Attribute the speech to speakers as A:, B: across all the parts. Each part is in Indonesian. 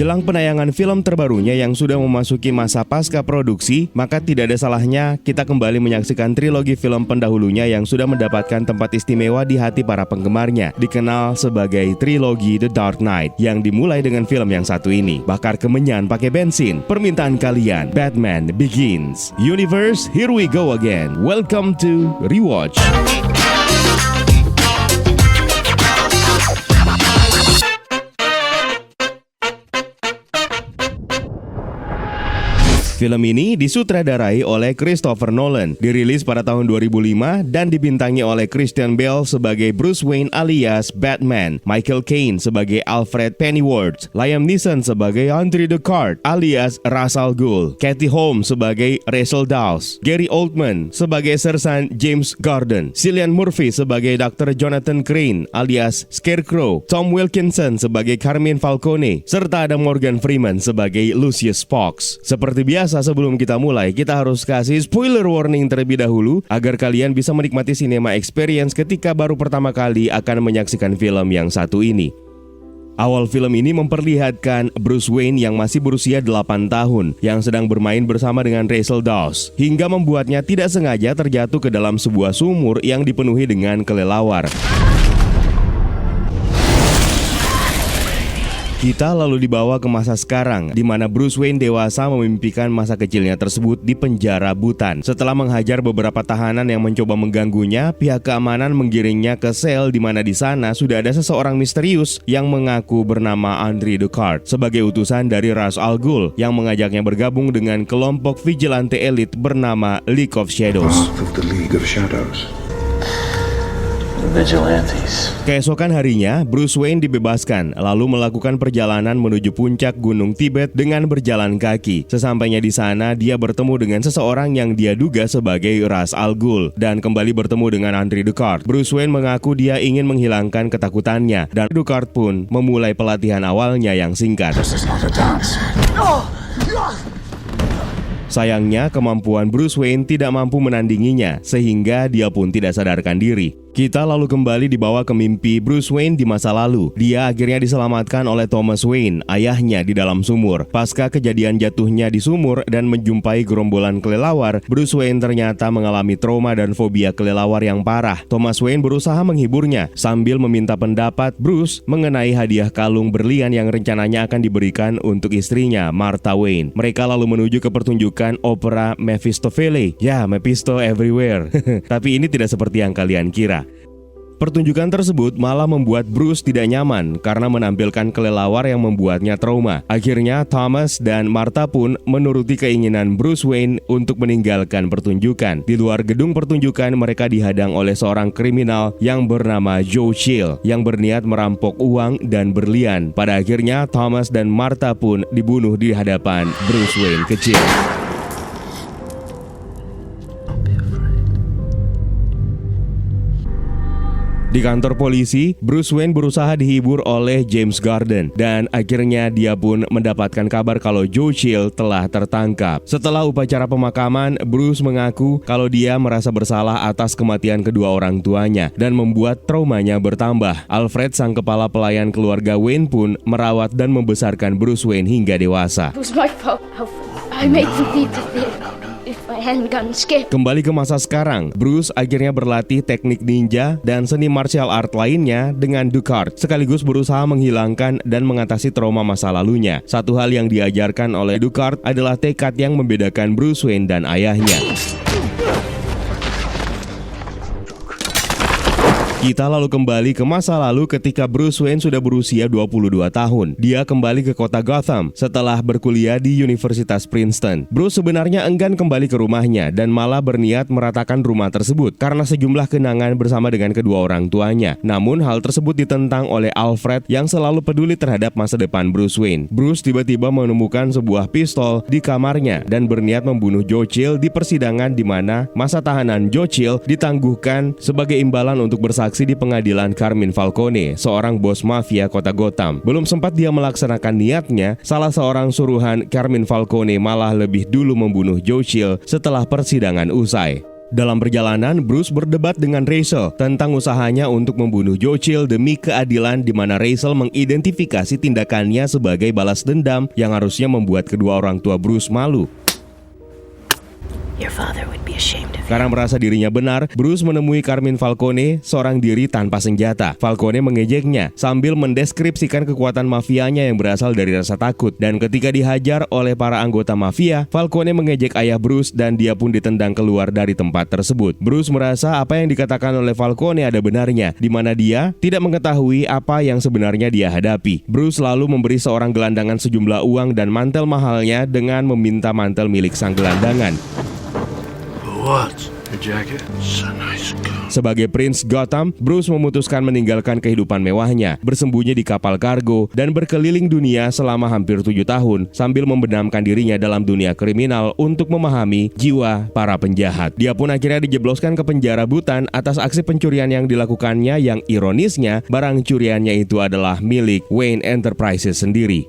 A: Jelang penayangan film terbarunya yang sudah memasuki masa pasca produksi, maka tidak ada salahnya kita kembali menyaksikan trilogi film pendahulunya yang sudah mendapatkan tempat istimewa di hati para penggemarnya, dikenal sebagai trilogi The Dark Knight, yang dimulai dengan film yang satu ini. Bakar kemenyan pakai bensin, permintaan kalian, Batman Begins. Universe, here we go again. Welcome to Rewatch. Film ini disutradarai oleh Christopher Nolan, dirilis pada tahun 2005 dan dibintangi oleh Christian Bale sebagai Bruce Wayne alias Batman, Michael Caine sebagai Alfred Pennyworth, Liam Neeson sebagai Andre Ducard alias Ra's al Ghul, Katie Holmes sebagai Rachel Dawes, Gary Oldman sebagai Sersan James Gordon, Cillian Murphy sebagai Dr. Jonathan Crane alias Scarecrow, Tom Wilkinson sebagai Carmine Falcone, serta ada Morgan Freeman sebagai Lucius Fox. Seperti biasa, sebelum kita mulai, kita harus kasih spoiler warning terlebih dahulu agar kalian bisa menikmati cinema experience ketika baru pertama kali akan menyaksikan film yang satu ini. Awal film ini memperlihatkan Bruce Wayne yang masih berusia 8 tahun yang sedang bermain bersama dengan Rachel Dawes hingga membuatnya tidak sengaja terjatuh ke dalam sebuah sumur yang dipenuhi dengan kelelawar. Kita lalu dibawa ke masa sekarang, di mana Bruce Wayne dewasa memimpikan masa kecilnya tersebut di penjara Butan. Setelah menghajar beberapa tahanan yang mencoba mengganggunya, pihak keamanan menggiringnya ke sel di mana di sana sudah ada seseorang misterius yang mengaku bernama Andre Ducard sebagai utusan dari Ra's al Ghul yang mengajaknya bergabung dengan kelompok vigilante elit bernama League of Shadows. Vigilantes. Keesokan harinya, Bruce Wayne dibebaskan lalu melakukan perjalanan menuju puncak Gunung Tibet dengan berjalan kaki. Sesampainya di sana, dia bertemu dengan seseorang yang dia duga sebagai Ra's al Ghul dan kembali bertemu dengan Andre Ducard. Bruce Wayne mengaku dia ingin menghilangkan ketakutannya dan Ducard pun memulai pelatihan awalnya yang singkat. Sayangnya, kemampuan Bruce Wayne tidak mampu menandinginya, sehingga dia pun tidak sadarkan diri. Kita lalu kembali dibawa ke mimpi Bruce Wayne di masa lalu. Dia akhirnya diselamatkan oleh Thomas Wayne, ayahnya, di dalam sumur. Pasca kejadian jatuhnya di sumur dan menjumpai gerombolan kelelawar, Bruce Wayne ternyata mengalami trauma dan fobia kelelawar yang parah. Thomas Wayne berusaha menghiburnya sambil meminta pendapat Bruce mengenai hadiah kalung berlian yang rencananya akan diberikan untuk istrinya, Martha Wayne. Mereka lalu menuju ke pertunjukan opera Mephistopheles. Ya, Mephisto everywhere. Tapi ini tidak seperti yang kalian kira. Pertunjukan tersebut malah membuat Bruce tidak nyaman karena menampilkan kelelawar yang membuatnya trauma. Akhirnya Thomas dan Martha pun menuruti keinginan Bruce Wayne untuk meninggalkan pertunjukan. Di luar gedung pertunjukan, mereka dihadang oleh seorang kriminal yang bernama Joe Chill yang berniat merampok uang dan berlian. Pada akhirnya Thomas dan Martha pun dibunuh di hadapan Bruce Wayne kecil. Di kantor polisi, Bruce Wayne berusaha dihibur oleh James Gordon dan akhirnya dia pun mendapatkan kabar kalau Joe Chill telah tertangkap. Setelah upacara pemakaman, Bruce mengaku kalau dia merasa bersalah atas kematian kedua orang tuanya dan membuat traumanya bertambah. Alfred, sang kepala pelayan keluarga Wayne, pun merawat dan membesarkan Bruce Wayne hingga dewasa.
B: It was my fault, Alfred. I made them leave the theater. If I hadn't gotten scared.
A: Kembali ke masa sekarang, Bruce akhirnya berlatih teknik ninja dan seni martial art lainnya dengan Ducard, sekaligus berusaha menghilangkan dan mengatasi trauma masa lalunya. Satu hal yang diajarkan oleh Ducard adalah tekad yang membedakan Bruce Wayne dan ayahnya. Kita lalu kembali ke masa lalu ketika Bruce Wayne sudah berusia 22 tahun. Dia kembali ke kota Gotham setelah berkuliah di Universitas Princeton. Bruce sebenarnya enggan kembali ke rumahnya dan malah berniat meratakan rumah tersebut karena sejumlah kenangan bersama dengan kedua orang tuanya. Namun hal tersebut ditentang oleh Alfred yang selalu peduli terhadap masa depan Bruce Wayne. Bruce tiba-tiba menemukan sebuah pistol di kamarnya dan berniat membunuh Joe Chill di persidangan di mana masa tahanan Joe Chill ditangguhkan sebagai imbalan untuk bersaksi di pengadilan Carmine Falcone, seorang bos mafia kota Gotham. Belum sempat dia melaksanakan niatnya, salah seorang suruhan Carmine Falcone malah lebih dulu membunuh Joe Chill setelah persidangan usai. Dalam perjalanan, Bruce berdebat dengan Rachel tentang usahanya untuk membunuh Joe demi keadilan, di mana Rachel mengidentifikasi tindakannya sebagai balas dendam yang harusnya membuat kedua orang tua Bruce malu.
C: Your father would be ashamed of you.
A: Karena merasa dirinya benar, Bruce menemui Carmine Falcone, seorang diri tanpa senjata. Falcone mengejeknya sambil mendeskripsikan kekuatan mafianya yang berasal dari rasa takut. Dan ketika dihajar oleh para anggota mafia, Falcone mengejek ayah Bruce dan dia pun ditendang keluar dari tempat tersebut. Bruce merasa apa yang dikatakan oleh Falcone ada benarnya, di mana dia tidak mengetahui apa yang sebenarnya dia hadapi. Bruce lalu memberi seorang gelandangan sejumlah uang dan mantel mahalnya dengan meminta mantel milik sang gelandangan.
D: What? Your jacket? It's a nice gun.
A: Sebagai Prince Gotham, Bruce memutuskan meninggalkan kehidupan mewahnya, bersembunyi di kapal kargo, dan berkeliling dunia selama hampir 7 tahun sambil membenamkan dirinya dalam dunia kriminal untuk memahami jiwa para penjahat. Dia pun akhirnya dijebloskan ke penjara Butan atas aksi pencurian yang dilakukannya, yang ironisnya barang curiannya itu adalah milik Wayne Enterprises sendiri.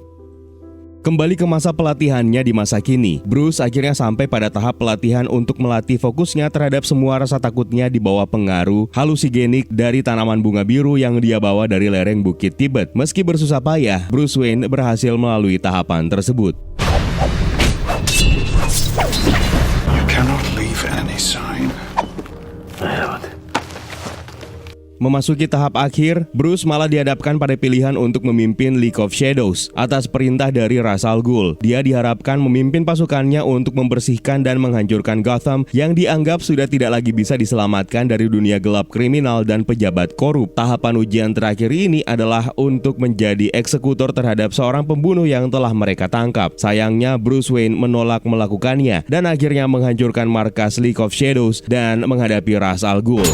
A: Kembali ke masa pelatihannya di masa kini, Bruce akhirnya sampai pada tahap pelatihan untuk melatih fokusnya terhadap semua rasa takutnya di bawah pengaruh halusigenik dari tanaman bunga biru yang dia bawa dari lereng Bukit Tibet. Meski bersusah payah, Bruce Wayne berhasil melalui tahapan tersebut.
D: You cannot leave any sign. I haven't.
A: Memasuki tahap akhir, Bruce malah dihadapkan pada pilihan untuk memimpin League of Shadows atas perintah dari Ra's al Ghul. Dia diharapkan memimpin pasukannya untuk membersihkan dan menghancurkan Gotham yang dianggap sudah tidak lagi bisa diselamatkan dari dunia gelap kriminal dan pejabat korup. Tahapan ujian terakhir ini adalah untuk menjadi eksekutor terhadap seorang pembunuh yang telah mereka tangkap. Sayangnya Bruce Wayne menolak melakukannya dan akhirnya menghancurkan markas League of Shadows dan menghadapi Ra's al Ghul.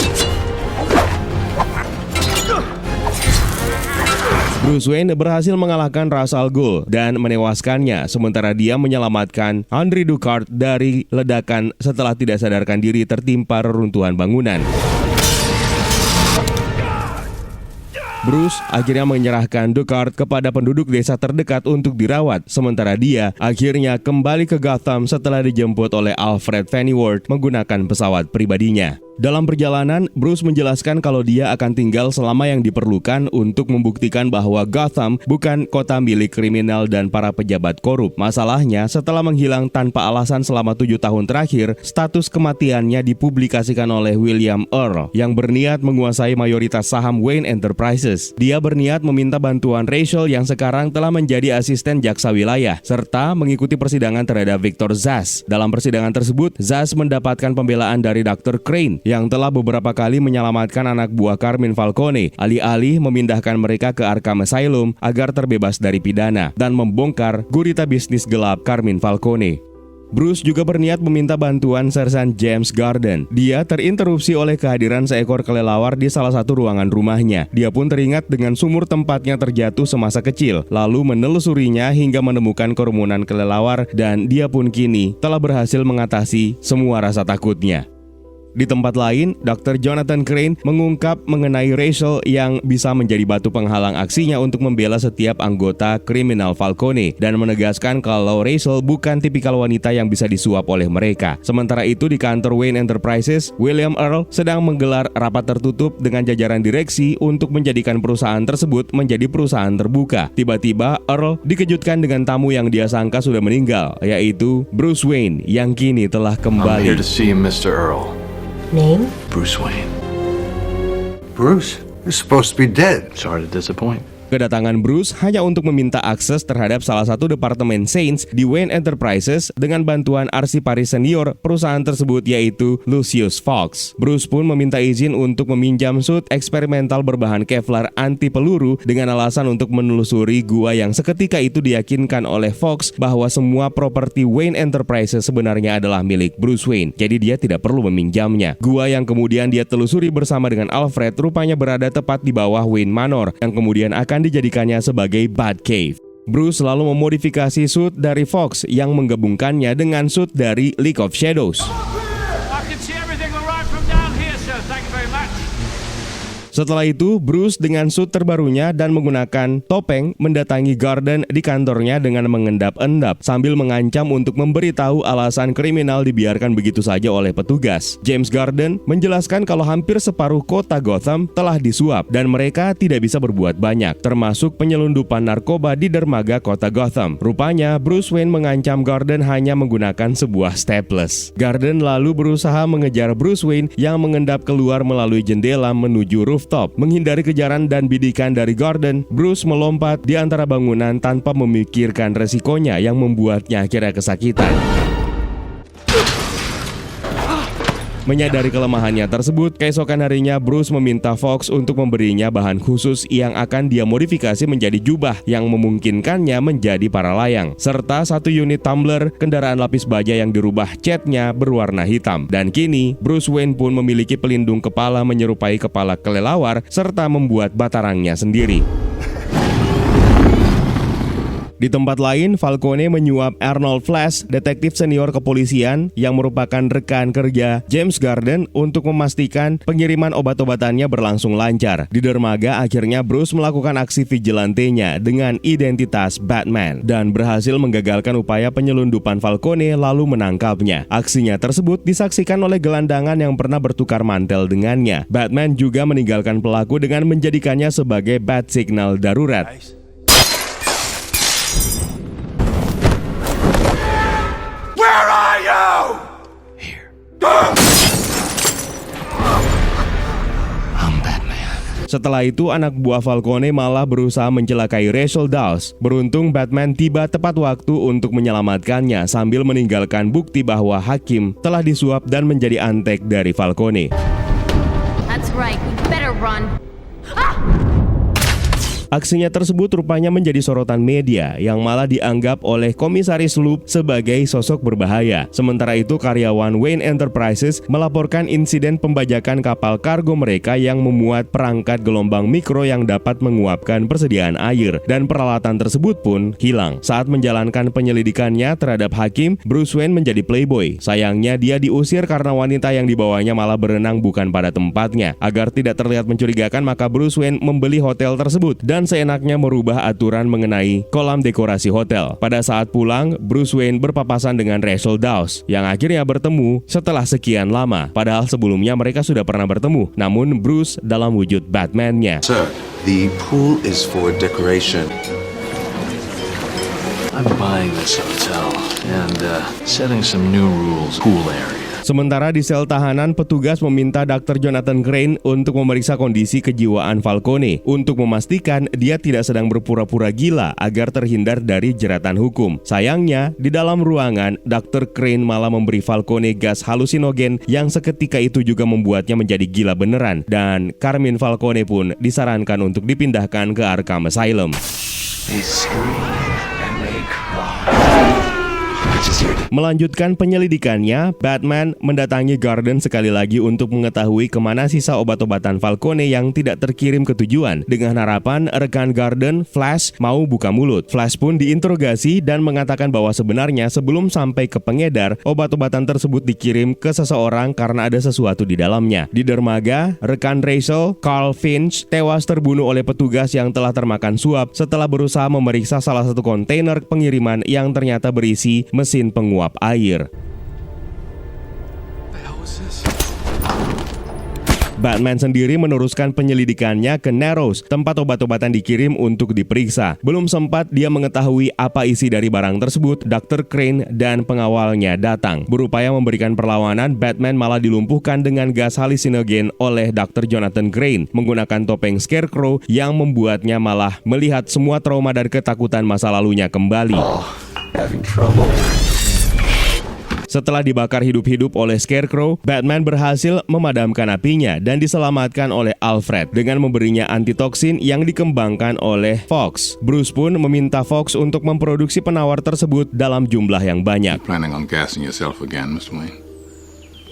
A: Bruce Wayne berhasil mengalahkan Ra's al Ghul dan menewaskannya, sementara dia menyelamatkan Henry Ducard dari ledakan setelah tidak sadarkan diri tertimpa reruntuhan bangunan. Bruce akhirnya menyerahkan Ducard kepada penduduk desa terdekat untuk dirawat, sementara dia akhirnya kembali ke Gotham setelah dijemput oleh Alfred Pennyworth menggunakan pesawat pribadinya. Dalam perjalanan, Bruce menjelaskan kalau dia akan tinggal selama yang diperlukan untuk membuktikan bahwa Gotham bukan kota milik kriminal dan para pejabat korup. Masalahnya, setelah menghilang tanpa alasan selama 7 tahun terakhir, status kematiannya dipublikasikan oleh William Earl yang berniat menguasai mayoritas saham Wayne Enterprises. Dia berniat meminta bantuan Rachel yang sekarang telah menjadi asisten jaksa wilayah, serta mengikuti persidangan terhadap Victor Zsasz. Dalam persidangan tersebut, Zsasz mendapatkan pembelaan dari Dr. Crane yang telah beberapa kali menyelamatkan anak buah Carmine Falcone, alih-alih memindahkan mereka ke Arkham Asylum agar terbebas dari pidana, dan membongkar gurita bisnis gelap Carmine Falcone. Bruce juga berniat meminta bantuan Sersan James Garden. Dia terinterupsi oleh kehadiran seekor kelelawar di salah satu ruangan rumahnya. Dia pun teringat dengan sumur tempatnya terjatuh semasa kecil, lalu menelusurinya hingga menemukan kerumunan kelelawar, dan dia pun kini telah berhasil mengatasi semua rasa takutnya. Di tempat lain, Dr. Jonathan Crane mengungkap mengenai Rachel yang bisa menjadi batu penghalang aksinya untuk membela setiap anggota kriminal Falcone dan menegaskan kalau Rachel bukan tipikal wanita yang bisa disuap oleh mereka. Sementara itu di kantor Wayne Enterprises, William Earl sedang menggelar rapat tertutup dengan jajaran direksi untuk menjadikan perusahaan tersebut menjadi perusahaan terbuka. Tiba-tiba Earl dikejutkan dengan tamu yang dia sangka sudah meninggal, yaitu Bruce Wayne yang kini telah
D: I'm
A: kembali.
D: here to see Mr. Earl.
C: Name?
D: Bruce Wayne.
E: Bruce, you're supposed to be dead.
D: Sorry to disappoint.
A: Kedatangan Bruce hanya untuk meminta akses terhadap salah satu departemen Saints di Wayne Enterprises dengan bantuan arsiparis senior perusahaan tersebut, yaitu Lucius Fox. Bruce pun meminta izin untuk meminjam suit eksperimental berbahan Kevlar anti peluru dengan alasan untuk menelusuri gua yang seketika itu diyakinkan oleh Fox bahwa semua properti Wayne Enterprises sebenarnya adalah milik Bruce Wayne. Jadi dia tidak perlu meminjamnya. Gua yang kemudian dia telusuri bersama dengan Alfred rupanya berada tepat di bawah Wayne Manor yang kemudian akan dijadikannya sebagai Batcave. Bruce lalu memodifikasi suit dari Fox yang menggabungkannya dengan suit dari League of Shadows. Setelah itu, Bruce dengan suit terbarunya dan menggunakan topeng mendatangi Gordon di kantornya dengan mengendap-endap sambil mengancam untuk memberitahu alasan kriminal dibiarkan begitu saja oleh petugas. James Gordon menjelaskan kalau hampir separuh kota Gotham telah disuap dan mereka tidak bisa berbuat banyak, termasuk penyelundupan narkoba di dermaga kota Gotham. Rupanya, Bruce Wayne mengancam Gordon hanya menggunakan sebuah staples. Gordon lalu berusaha mengejar Bruce Wayne yang mengendap keluar melalui jendela menuju rooftop. Menghindari kejaran dan bidikan dari Gordon, Bruce melompat di antara bangunan tanpa memikirkan resikonya yang membuatnya akhirnya kesakitan. Menyadari kelemahannya tersebut, keesokan harinya Bruce meminta Fox untuk memberinya bahan khusus yang akan dia modifikasi menjadi jubah yang memungkinkannya menjadi para layang, serta satu unit tumbler kendaraan lapis baja yang dirubah catnya berwarna hitam. Dan kini, Bruce Wayne pun memiliki pelindung kepala menyerupai kepala kelelawar serta membuat batarangnya sendiri. Di tempat lain, Falcone menyuap Arnold Flash, detektif senior kepolisian yang merupakan rekan kerja James Gordon untuk memastikan pengiriman obat-obatannya berlangsung lancar. Di dermaga, akhirnya Bruce melakukan aksi vigilantenya dengan identitas Batman dan berhasil menggagalkan upaya penyelundupan Falcone lalu menangkapnya. Aksinya tersebut disaksikan oleh gelandangan yang pernah bertukar mantel dengannya. Batman juga meninggalkan pelaku dengan menjadikannya sebagai bat signal darurat. Setelah itu, anak buah Falcone malah berusaha mencelakai Rachel Dawes. Beruntung Batman tiba tepat waktu untuk menyelamatkannya sambil meninggalkan bukti bahwa Hakim telah disuap dan menjadi antek dari Falcone.
C: That's right, we better run.
A: Aksinya tersebut rupanya menjadi sorotan media yang malah dianggap oleh Komisaris Loeb sebagai sosok berbahaya. Sementara itu, karyawan Wayne Enterprises melaporkan insiden pembajakan kapal kargo mereka yang memuat perangkat gelombang mikro yang dapat menguapkan persediaan air, dan peralatan tersebut pun hilang. Saat menjalankan penyelidikannya terhadap Hakim, Bruce Wayne menjadi playboy. Sayangnya dia diusir karena wanita yang dibawanya malah berenang bukan pada tempatnya. Agar tidak terlihat mencurigakan, maka Bruce Wayne membeli hotel tersebut dan seenaknya merubah aturan mengenai kolam dekorasi hotel. Pada saat pulang, Bruce Wayne berpapasan dengan Rachel Dawes yang akhirnya bertemu setelah sekian lama. Padahal sebelumnya mereka sudah pernah bertemu, namun Bruce dalam wujud Batman-nya.
F: Sir, the pool is for decoration.
D: I'm buying this hotel and setting some new rules. Pool area.
A: Sementara di sel tahanan, petugas meminta Dr. Jonathan Crane untuk memeriksa kondisi kejiwaan Falcone untuk memastikan dia tidak sedang berpura-pura gila agar terhindar dari jeratan hukum. Sayangnya, di dalam ruangan, Dr. Crane malah memberi Falcone gas halusinogen yang seketika itu juga membuatnya menjadi gila beneran, dan Carmine Falcone pun disarankan untuk dipindahkan ke Arkham Asylum. Melanjutkan penyelidikannya, Batman mendatangi Gordon sekali lagi untuk mengetahui kemana sisa obat-obatan Falcone yang tidak terkirim ke tujuan. Dengan harapan rekan Gordon, Flash, mau buka mulut. Flash pun diinterogasi dan mengatakan bahwa sebenarnya sebelum sampai ke pengedar, obat-obatan tersebut dikirim ke seseorang karena ada sesuatu di dalamnya. Di dermaga, rekan Rachel, Carl Finch, tewas terbunuh oleh petugas yang telah termakan suap setelah berusaha memeriksa salah satu kontainer pengiriman yang ternyata berisi mesin penguap air. Batman sendiri meneruskan penyelidikannya ke Narrows, tempat obat-obatan dikirim untuk diperiksa. Belum sempat dia mengetahui apa isi dari barang tersebut, Dr. Crane dan pengawalnya datang. Berupaya memberikan perlawanan, Batman malah dilumpuhkan dengan gas halusinogen oleh Dr. Jonathan Crane menggunakan topeng Scarecrow yang membuatnya malah melihat semua trauma dan ketakutan masa lalunya kembali. Setelah dibakar hidup-hidup oleh Scarecrow, Batman berhasil memadamkan apinya dan diselamatkan oleh Alfred dengan memberinya antitoksin yang dikembangkan oleh Fox. Bruce pun meminta Fox untuk memproduksi penawar tersebut dalam jumlah yang banyak.
G: Planning on gassing yourself again, Mr. Wayne?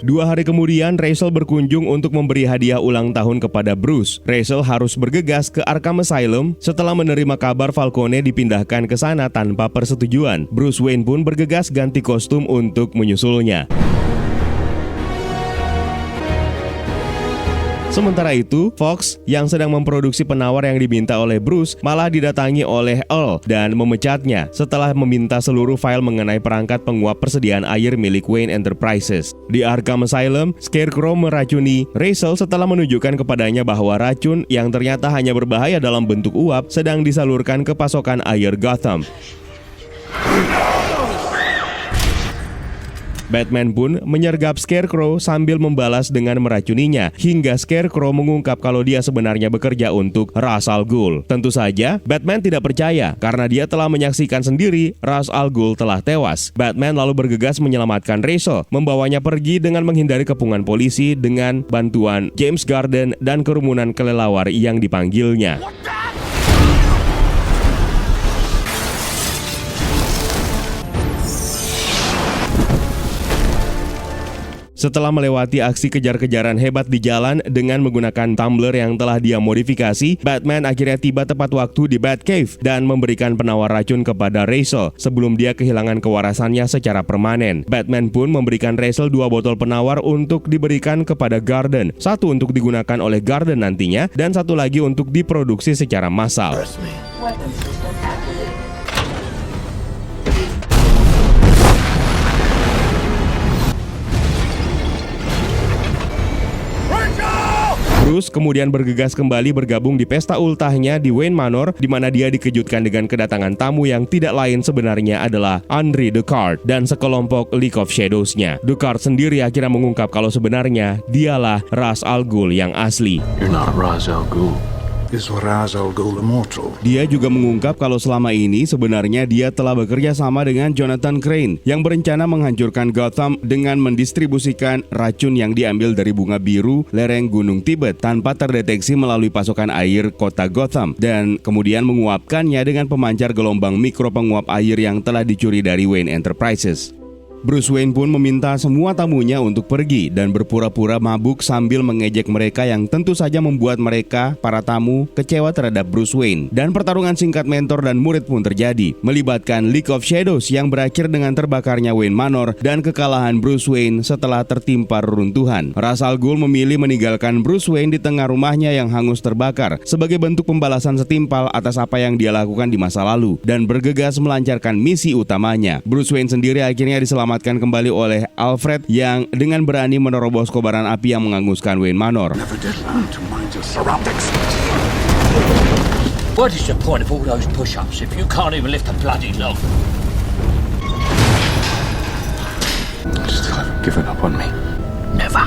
A: 2 hari kemudian, Rachel berkunjung untuk memberi hadiah ulang tahun kepada Bruce. Rachel harus bergegas ke Arkham Asylum setelah menerima kabar Falcone dipindahkan ke sana tanpa persetujuan. Bruce Wayne pun bergegas ganti kostum untuk menyusulnya. Sementara itu, Fox yang sedang memproduksi penawar yang diminta oleh Bruce malah didatangi oleh Earl dan memecatnya setelah meminta seluruh file mengenai perangkat penguap persediaan air milik Wayne Enterprises. Di Arkham Asylum, Scarecrow meracuni Rachel setelah menunjukkan kepadanya bahwa racun yang ternyata hanya berbahaya dalam bentuk uap sedang disalurkan ke pasokan air Gotham. Batman pun menyergap Scarecrow sambil membalas dengan meracuninya, hingga Scarecrow mengungkap kalau dia sebenarnya bekerja untuk Ra's al Ghul. Tentu saja, Batman tidak percaya karena dia telah menyaksikan sendiri Ra's al Ghul telah tewas. Batman lalu bergegas menyelamatkan Rachel, membawanya pergi dengan menghindari kepungan polisi dengan bantuan James Garden dan kerumunan kelelawar yang dipanggilnya. Setelah melewati aksi kejar-kejaran hebat di jalan dengan menggunakan tumbler yang telah dia modifikasi, Batman akhirnya tiba tepat waktu di Batcave dan memberikan penawar racun kepada Rachel sebelum dia kehilangan kewarasannya secara permanen. Batman pun memberikan Rachel 2 botol penawar untuk diberikan kepada Garden, satu untuk digunakan oleh Garden nantinya dan satu lagi untuk diproduksi secara massal. Bruce kemudian bergegas kembali bergabung di pesta ultahnya di Wayne Manor, di mana dia dikejutkan dengan kedatangan tamu yang tidak lain sebenarnya adalah Andre Ducard dan sekelompok League of Shadows-nya. Ducard sendiri akhirnya mengungkap kalau sebenarnya dialah Ra's al Ghul yang asli.
D: You're not Ra's al Ghul.
E: Is Ra's al Ghul immortal?
A: Dia juga mengungkap kalau selama ini sebenarnya dia telah bekerja sama dengan Jonathan Crane yang berencana menghancurkan Gotham dengan mendistribusikan racun yang diambil dari bunga biru lereng Gunung Tibet tanpa terdeteksi melalui pasokan air kota Gotham dan kemudian menguapkannya dengan pemancar gelombang mikro penguap air yang telah dicuri dari Wayne Enterprises. Bruce Wayne pun meminta semua tamunya untuk pergi dan berpura-pura mabuk sambil mengejek mereka yang tentu saja membuat mereka, para tamu, kecewa terhadap Bruce Wayne. Dan pertarungan singkat mentor dan murid pun terjadi, melibatkan League of Shadows yang berakhir dengan terbakarnya Wayne Manor dan kekalahan Bruce Wayne setelah tertimpa reruntuhan. Ra's al Ghul memilih meninggalkan Bruce Wayne di tengah rumahnya yang hangus terbakar sebagai bentuk pembalasan setimpal atas apa yang dia lakukan di masa lalu dan bergegas melancarkan misi utamanya. Bruce Wayne sendiri akhirnya diselamatkan kembali oleh Alfred yang dengan berani menerobos kobaran api yang menghanguskan Wayne Manor.
E: Never did learn to mind your surroundings.
H: What is the point of all those push-ups if you can't even lift a bloody log?
D: Still haven't given up on me.
H: Never.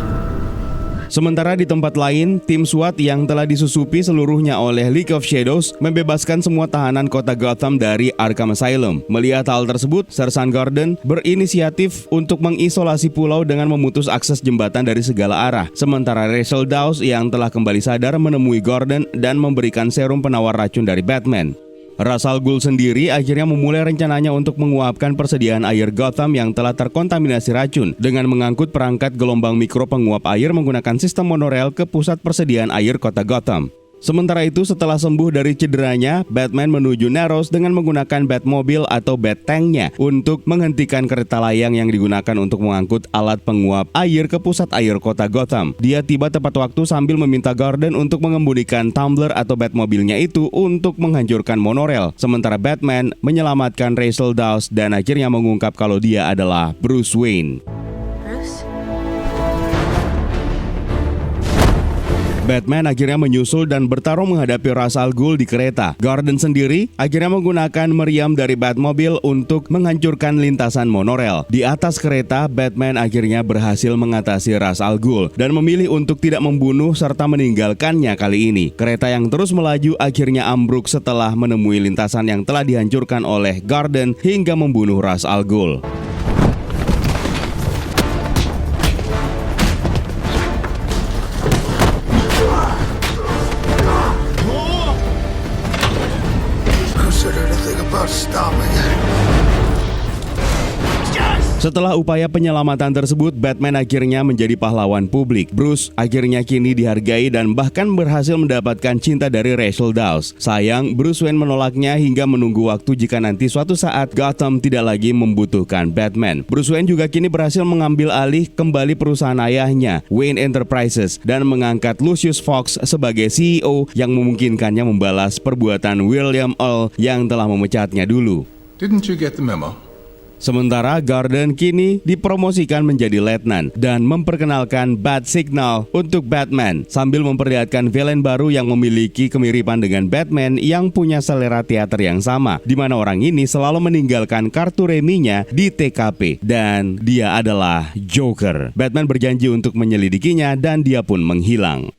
A: Sementara di tempat lain, tim SWAT yang telah disusupi seluruhnya oleh League of Shadows membebaskan semua tahanan kota Gotham dari Arkham Asylum. Melihat hal tersebut, Sersan Gordon berinisiatif untuk mengisolasi pulau dengan memutus akses jembatan dari segala arah. Sementara Rachel Dawes yang telah kembali sadar menemui Gordon dan memberikan serum penawar racun dari Batman. Ra's al Ghul sendiri akhirnya memulai rencananya untuk menguapkan persediaan air Gotham yang telah terkontaminasi racun dengan mengangkut perangkat gelombang mikro penguap air menggunakan sistem monorail ke pusat persediaan air kota Gotham. Sementara itu, setelah sembuh dari cederanya, Batman menuju Narrows dengan menggunakan Batmobile atau Bat-Tank-nya untuk menghentikan kereta layang yang digunakan untuk mengangkut alat penguap air ke pusat air kota Gotham. Dia tiba tepat waktu sambil meminta Gordon untuk mengemudikan tumbler atau Batmobile-nya itu untuk menghancurkan monorail. Sementara Batman menyelamatkan Rachel Dawes dan akhirnya mengungkap kalau dia adalah Bruce Wayne. Batman akhirnya menyusul dan bertarung menghadapi Ra's al Ghul di kereta. Gordon sendiri akhirnya menggunakan meriam dari Batmobile untuk menghancurkan lintasan monorail. Di atas kereta, Batman akhirnya berhasil mengatasi Ra's al Ghul dan memilih untuk tidak membunuh serta meninggalkannya kali ini. Kereta yang terus melaju akhirnya ambruk setelah menemui lintasan yang telah dihancurkan oleh Gordon hingga membunuh Ra's al Ghul.
E: Consider anything about stopping it.
H: Just
A: Setelah upaya penyelamatan tersebut, Batman akhirnya menjadi pahlawan publik. Bruce akhirnya kini dihargai dan bahkan berhasil mendapatkan cinta dari Rachel Dawes. Sayang, Bruce Wayne menolaknya hingga menunggu waktu jika nanti suatu saat Gotham tidak lagi membutuhkan Batman. Bruce Wayne juga kini berhasil mengambil alih kembali perusahaan ayahnya, Wayne Enterprises, dan mengangkat Lucius Fox sebagai CEO yang memungkinkannya membalas perbuatan William Earl yang telah memecatnya dulu.
G: Didn't you get the memo?
A: Sementara Gordon kini dipromosikan menjadi letnan dan memperkenalkan Bat Signal untuk Batman sambil memperlihatkan villain baru yang memiliki kemiripan dengan Batman yang punya selera teater yang sama, di mana orang ini selalu meninggalkan kartu reminya di TKP dan dia adalah Joker. Batman berjanji untuk menyelidikinya dan dia pun menghilang.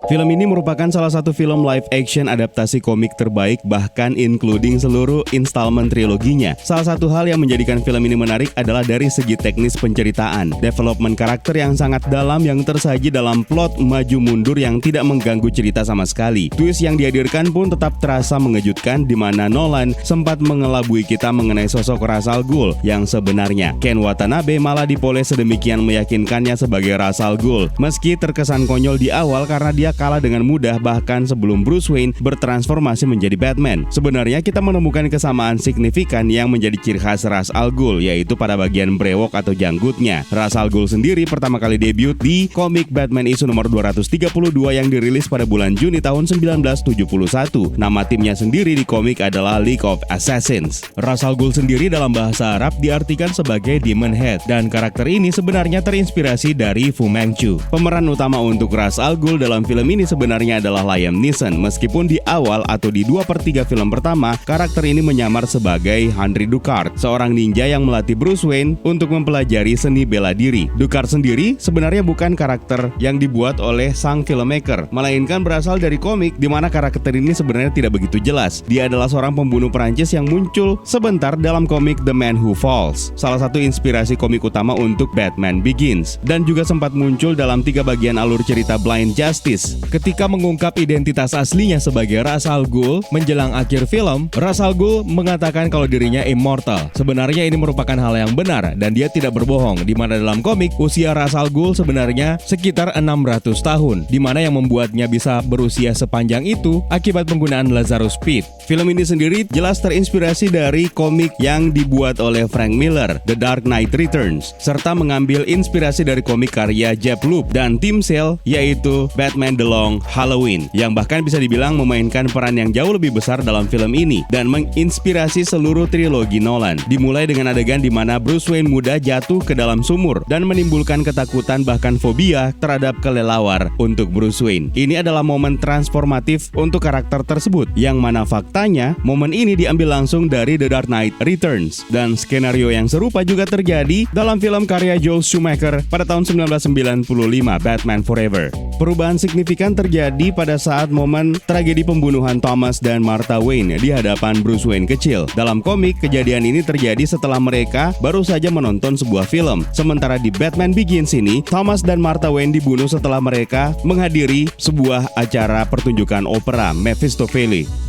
A: Film ini merupakan salah satu film live action adaptasi komik terbaik, bahkan including seluruh installment triloginya. Salah satu hal yang menjadikan film ini menarik adalah dari segi teknis penceritaan, development karakter yang sangat dalam yang tersaji dalam plot maju mundur yang tidak mengganggu cerita sama sekali. Twist yang dihadirkan pun tetap terasa mengejutkan, di mana Nolan sempat mengelabui kita mengenai sosok Ra's al Ghul yang sebenarnya. Ken Watanabe malah dipoles sedemikian meyakinkannya sebagai Ra's al Ghul, meski terkesan konyol di awal karena dia kalah dengan mudah bahkan sebelum Bruce Wayne bertransformasi menjadi Batman. Sebenarnya kita menemukan kesamaan signifikan yang menjadi ciri khas Ra's al Ghul, yaitu pada bagian brewok atau janggutnya. Ra's al Ghul sendiri pertama kali debut di komik Batman isu nomor 232 yang dirilis pada bulan Juni tahun 1971. Nama timnya sendiri di komik adalah League of Assassins. Ra's al Ghul sendiri dalam bahasa Arab diartikan sebagai Demon Head, dan karakter ini sebenarnya terinspirasi dari Fu Manchu. Pemeran utama untuk Ra's al Ghul dalam film ini sebenarnya adalah Liam Neeson, meskipun di awal atau di 2/3 film pertama, karakter ini menyamar sebagai Henry Ducard, seorang ninja yang melatih Bruce Wayne untuk mempelajari seni bela diri. Ducard sendiri sebenarnya bukan karakter yang dibuat oleh sang filmmaker, melainkan berasal dari komik, di mana karakter ini sebenarnya tidak begitu jelas. Dia adalah seorang pembunuh Perancis yang muncul sebentar dalam komik The Man Who Falls, salah satu inspirasi komik utama untuk Batman Begins, dan juga sempat muncul dalam 3 bagian alur cerita Blind Justice. Ketika mengungkap identitas aslinya sebagai Ra's al Ghul menjelang akhir film, Ra's al Ghul mengatakan kalau dirinya immortal. Sebenarnya ini merupakan hal yang benar dan dia tidak berbohong, di mana dalam komik usia Ra's al Ghul sebenarnya sekitar 600 tahun, di mana yang membuatnya bisa berusia sepanjang itu akibat penggunaan Lazarus Pit. Film ini sendiri jelas terinspirasi dari komik yang dibuat oleh Frank Miller, The Dark Knight Returns, serta mengambil inspirasi dari komik karya Jeff Loeb dan Tim Sale, yaitu Batman The Long Halloween, yang bahkan bisa dibilang memainkan peran yang jauh lebih besar dalam film ini dan menginspirasi seluruh trilogi Nolan. Dimulai dengan adegan di mana Bruce Wayne muda jatuh ke dalam sumur dan menimbulkan ketakutan bahkan fobia terhadap kelelawar untuk Bruce Wayne. Ini adalah momen transformatif untuk karakter tersebut, yang mana faktanya momen ini diambil langsung dari The Dark Knight Returns, dan skenario yang serupa juga terjadi dalam film karya Joel Schumacher pada tahun 1995, Batman Forever. Perubahan signifikan terjadi pada saat momen tragedi pembunuhan Thomas dan Martha Wayne di hadapan Bruce Wayne kecil. Dalam komik, kejadian ini terjadi setelah mereka baru saja menonton sebuah film. Sementara di Batman Begins ini, Thomas dan Martha Wayne dibunuh setelah mereka menghadiri sebuah acara pertunjukan opera Mephistopheles.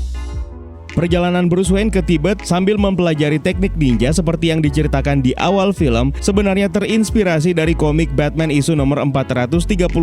A: Perjalanan Bruce Wayne ke Tibet sambil mempelajari teknik ninja seperti yang diceritakan di awal film sebenarnya terinspirasi dari komik Batman isu nomor 431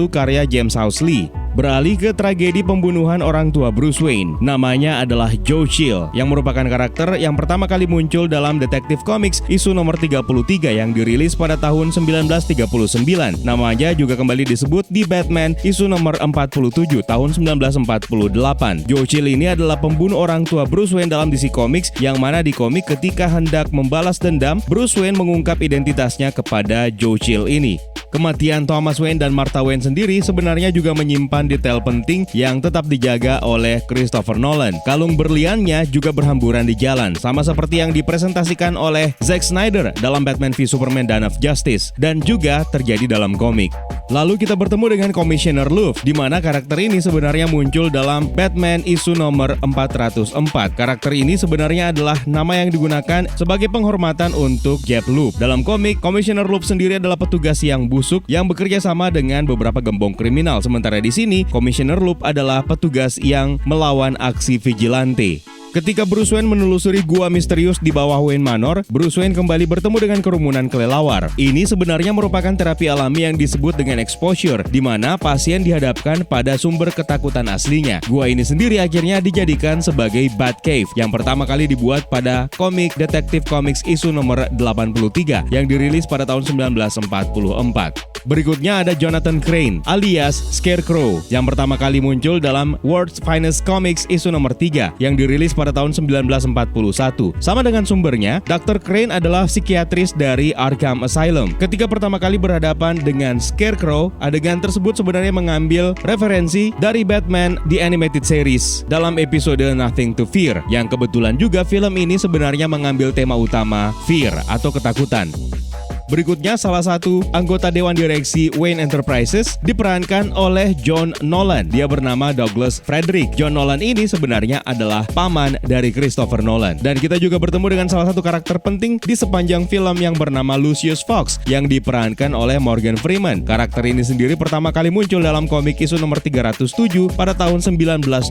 A: karya James Owsley. Beralih ke tragedi pembunuhan orang tua Bruce Wayne, namanya adalah Joe Chill, yang merupakan karakter yang pertama kali muncul dalam Detective Comics isu nomor 33 yang dirilis pada tahun 1939. Namanya juga kembali disebut di Batman isu nomor 47 tahun 1948. Joe Chill ini adalah pembunuh orang tua Bruce Wayne dalam DC Comics, yang mana di komik ketika hendak membalas dendam, Bruce Wayne mengungkap identitasnya kepada Joe Chill ini. Kematian Thomas Wayne dan Martha Wayne sendiri sebenarnya juga menyimpan detail penting yang tetap dijaga oleh Christopher Nolan. Kalung berliannya juga berhamburan di jalan, sama seperti yang dipresentasikan oleh Zack Snyder dalam Batman v Superman Dawn of Justice, dan juga terjadi dalam komik. Lalu kita bertemu dengan Commissioner Love, di mana karakter ini sebenarnya muncul dalam Batman isu nomor 404. Karakter ini sebenarnya adalah nama yang digunakan sebagai penghormatan untuk Jeph Loeb. Dalam komik, Commissioner Loeb sendiri adalah petugas yang busuk yang bekerja sama dengan beberapa gembong kriminal. Sementara di sini, Commissioner Loeb adalah petugas yang melawan aksi vigilante. Ketika Bruce Wayne menelusuri gua misterius di bawah Wayne Manor, Bruce Wayne kembali bertemu dengan kerumunan kelelawar. Ini sebenarnya merupakan terapi alami yang disebut dengan exposure, di mana pasien dihadapkan pada sumber ketakutan aslinya. Gua ini sendiri akhirnya dijadikan sebagai Batcave yang pertama kali dibuat pada komik Detective Comics isu nomor 83 yang dirilis pada tahun 1944. Berikutnya ada Jonathan Crane alias Scarecrow yang pertama kali muncul dalam World's Finest Comics isu nomor 3 yang dirilis pada tahun 1941. Sama dengan sumbernya, Dr. Crane adalah psikiatris dari Arkham Asylum. Ketika pertama kali berhadapan dengan Scarecrow, adegan tersebut sebenarnya mengambil referensi dari Batman The Animated Series dalam episode Nothing to Fear, yang kebetulan juga film ini sebenarnya mengambil tema utama fear atau ketakutan. Berikutnya, salah satu anggota Dewan Direksi Wayne Enterprises diperankan oleh John Nolan. Dia bernama Douglas Frederick. John Nolan ini sebenarnya adalah paman dari Christopher Nolan. Dan kita juga bertemu dengan salah satu karakter penting di sepanjang film yang bernama Lucius Fox yang diperankan oleh Morgan Freeman. Karakter ini sendiri pertama kali muncul dalam komik isu nomor 307 pada tahun 1979.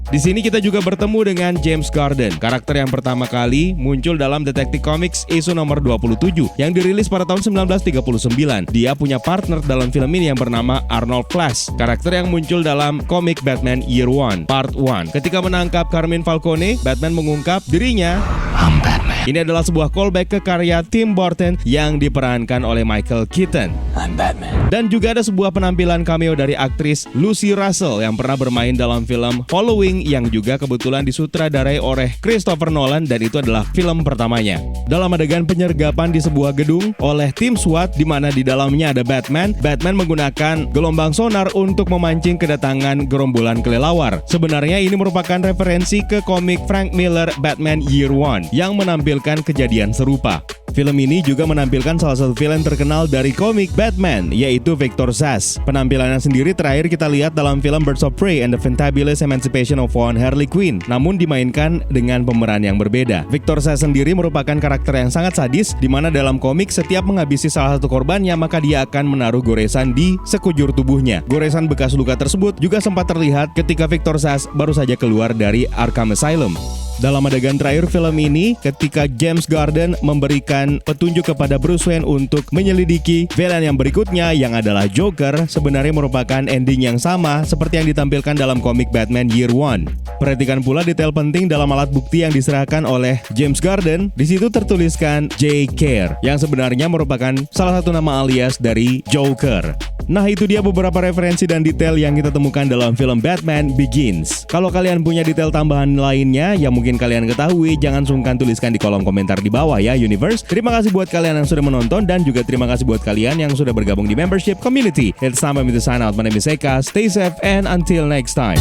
A: Di sini kita juga bertemu dengan James Garden, karakter yang pertama kali muncul dalam Detective Comics isu nomor 27 yang dirilis pada tahun 1939. Dia punya partner dalam film ini yang bernama Arnold Flash, karakter yang muncul dalam komik Batman Year One Part 1. Ketika menangkap Carmine Falcone, Batman mengungkap dirinya
D: I'm Batman.
A: Ini adalah sebuah callback ke karya Tim Burton yang diperankan oleh Michael Keaton.
H: I'm Batman.
A: Dan juga ada sebuah penampilan cameo dari aktris Lucy Russell yang pernah bermain dalam film Following yang juga kebetulan disutradarai oleh Christopher Nolan, dan itu adalah film pertamanya. Dalam adegan penyergapan di sebuah gedung oleh tim SWAT di mana di dalamnya ada Batman menggunakan gelombang sonar untuk memancing kedatangan gerombolan kelelawar. Sebenarnya ini merupakan referensi ke komik Frank Miller Batman Year One yang menampilkan kejadian serupa. Film ini juga menampilkan salah satu villain terkenal dari komik Batman, yaitu Victor Zsasz. Penampilannya sendiri terakhir kita lihat dalam film Birds of Prey and the Fantabulous Emancipation of One Harley Quinn, namun dimainkan dengan pemeran yang berbeda. Victor Zsasz sendiri merupakan karakter yang sangat sadis, di mana dalam komik setiap menghabisi salah satu korbannya, maka dia akan menaruh goresan di sekujur tubuhnya. Goresan bekas luka tersebut juga sempat terlihat ketika Victor Zsasz baru saja keluar dari Arkham Asylum. Dalam adegan terakhir film ini, ketika James Garden memberikan petunjuk kepada Bruce Wayne untuk menyelidiki villain yang berikutnya yang adalah Joker, sebenarnya merupakan ending yang sama seperti yang ditampilkan dalam komik Batman Year One. Perhatikan pula detail penting dalam alat bukti yang diserahkan oleh James Garden. Di situ tertuliskan J. Care, yang sebenarnya merupakan salah satu nama alias dari Joker. Nah, itu dia beberapa referensi dan detail yang kita temukan dalam film Batman Begins. Kalau kalian punya detail tambahan lainnya yang mungkin kalian ketahui, jangan sungkan tuliskan di kolom komentar di bawah ya, Universe. Terima kasih buat kalian yang sudah menonton, dan juga terima kasih buat kalian yang sudah bergabung di membership community. It's time for me to sign out. My name is Eka. Stay safe and until next time.